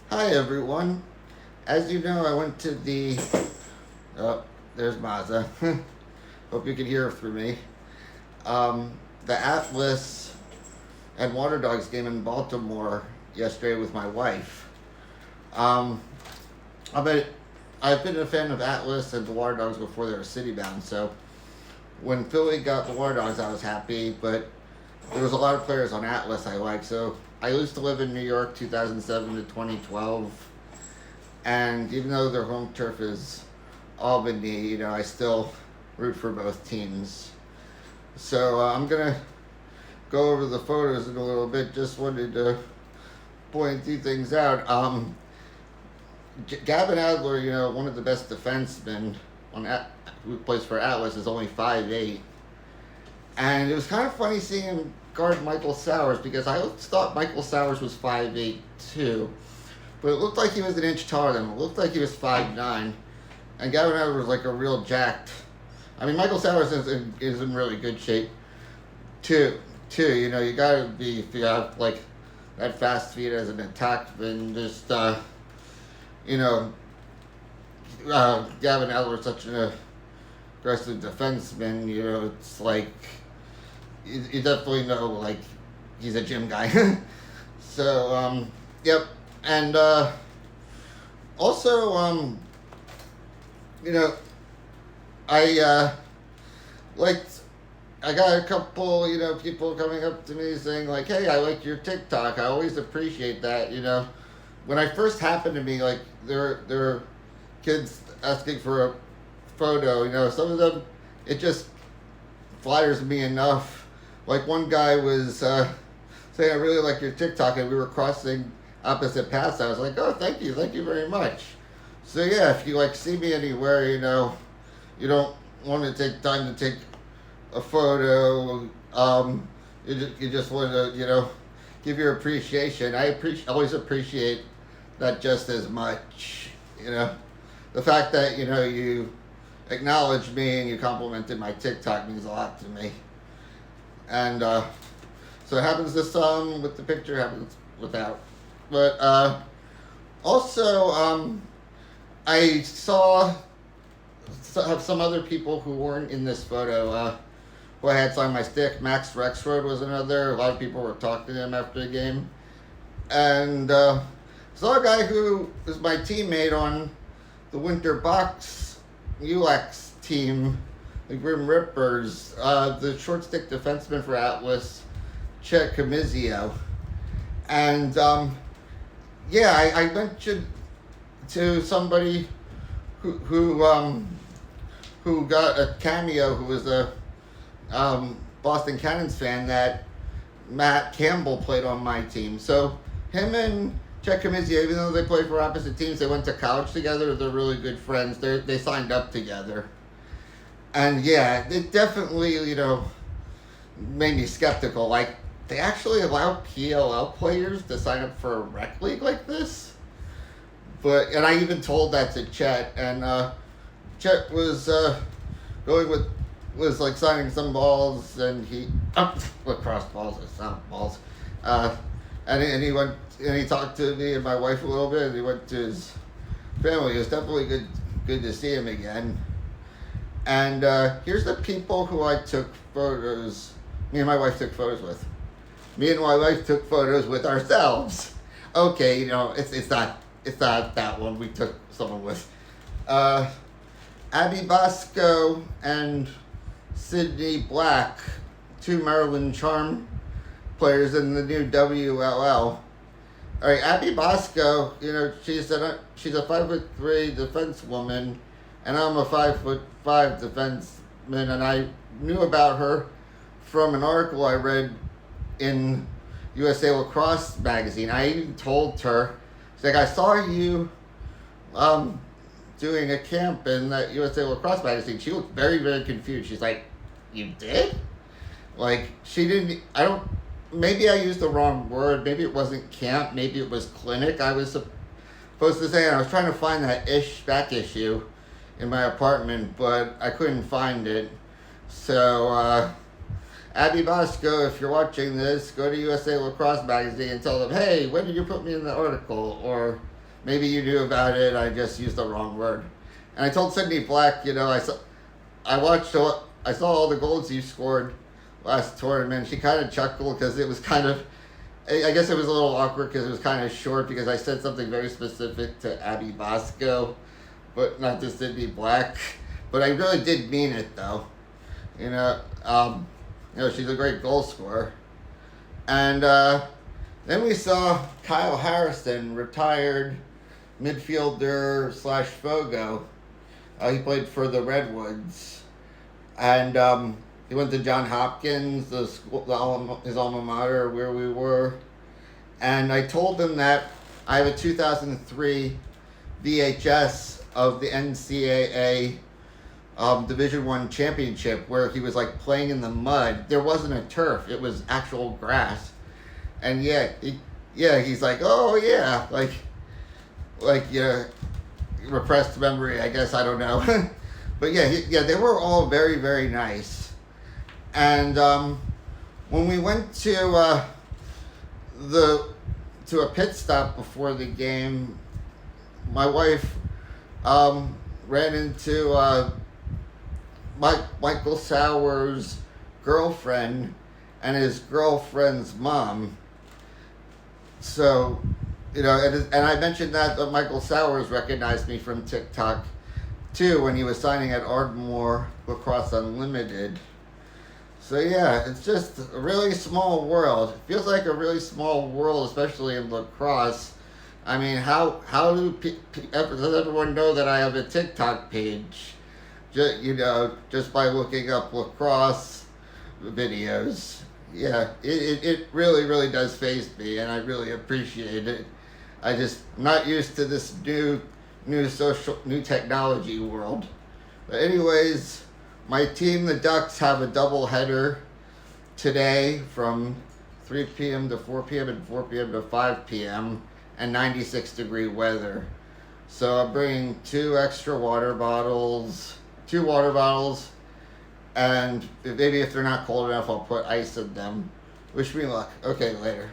Hi everyone. As you know, I went to the. Oh, there's Maza. Hope you can hear through me. Um, the Atlas and Water Dogs game in Baltimore yesterday with my wife. Um, I bet I've been a fan of Atlas and the Water Dogs before they were city bound. So when Philly got the Water Dogs, I was happy. But there was a lot of players on Atlas I liked. So I used to live in New York, 2007 to 2012. And even though their home turf is Albany, I still root for both teams. So I'm gonna go over the photos in a little bit. Just wanted to point a few things out. Gavin Adler, one of the best defensemen who plays for Atlas, is only 5'8", and it was kind of funny seeing him guard Michael Sowers because I always thought Michael Sowers was 5'8" too. But it looked like he was an inch taller than him. It looked like he was 5'9". And Gavin Adler was like a real jacked. I mean, Michael Sowers is in really good shape, too. You gotta be, if you have, like, that fast feet as an attackman, just, Gavin Adler is such an aggressive defenseman, it's like, you definitely know, like, he's a gym guy. So, yep. And also, I liked. I got a couple, people coming up to me saying like, "Hey, I like your TikTok. I always appreciate that." When I first happened to me, like there were kids asking for a photo. Some of them, it just flatters me enough. Like one guy was saying, "I really like your TikTok," and we were crossing opposite paths. I was like, "Oh, thank you very much." So yeah, if you like see me anywhere, you don't want to take time to take a photo. You just want to give your appreciation. Always appreciate that just as much. The fact that you acknowledged me and you complimented my TikTok means a lot to me. And so it happens this with the picture, happens without. But also, I have some other people who weren't in this photo who I had signed my stick. Max Rexroad was another. A lot of people were talking to him after the game. And saw a guy who is my teammate on the Winter Box UX team, the Grim Rippers, the short stick defenseman for Atlas, Chet Camizio. And I mentioned to somebody who got a cameo, who was a Boston Cannons fan, that Matt Campbell played on my team. So him and Chet Camizio, even though they play for opposite teams, they went to college together. They're really good friends. They signed up together. And yeah, it definitely, made me skeptical. Like, they actually allow PLL players to sign up for a rec league like this? And I even told that to Chet, and Chet was was like signing some balls, and he lacrosse balls, it's not balls, and he went and he talked to me and my wife a little bit, and he went to his family. It was definitely good to see him again. And here's the people who I took photos. Me and my wife took photos with. Me and my wife took photos with ourselves. Okay, it's not that one we took someone with. Abby Bosco and Sydney Black, two Maryland Charm players in the new WLL. All right, Abby Bosco, she's a 5'3" defensewoman, and I'm a 5'5" defenseman, and I knew about her from an article I read in USA Lacrosse magazine. I even told her, she's like, I saw you doing a camp in that USA Lacrosse magazine. She looked very, very confused. She's like, you did? Like, she didn't, maybe I used the wrong word. Maybe it wasn't camp. Maybe it was clinic, I was supposed to say. And I was trying to find that back issue in my apartment, but I couldn't find it. So, Abby Bosco, if you're watching this, go to USA Lacrosse magazine and tell them, hey, when did you put me in the article? Or maybe you knew about it. I just used the wrong word. And I told Sydney Black, I saw all the goals you scored last tournament. She kind of chuckled because it was kind of, I guess it was a little awkward because it was kind of short because I said something very specific to Abby Bosco, but not to Sydney Black. But I really did mean it though. You know, she's a great goal scorer. And then we saw Kyle Harrison, retired midfielder slash Fogo. He played for the Redwoods. And he went to John Hopkins, his alma mater, where we were. And I told him that I have a 2003 VHS of the NCAA Division I championship where he was like playing in the mud. There wasn't a turf; it was actual grass. And he's like, oh yeah, repressed memory, I guess, I don't know. But they were all very, very nice. And when we went to a pit stop before the game, my wife ran into Michael Sauer's girlfriend and his girlfriend's mom. So, and I mentioned that Michael Sowers recognized me from TikTok too when he was signing at Ardmore Lacrosse Unlimited. So it's just a really small world. It feels like a really small world, especially in lacrosse. I mean, how does everyone know that I have a TikTok page? Just by looking up lacrosse videos. It really, really does faze me, and I really appreciate it. I just not used to this new technology world. But anyways, my team, the Ducks, have a doubleheader today from 3 p.m. to 4 p.m. and 4 p.m. to 5 p.m. and 96-degree weather. So I'm bringing 2 water bottles, and maybe if they're not cold enough, I'll put ice in them. Wish me luck. Okay, later.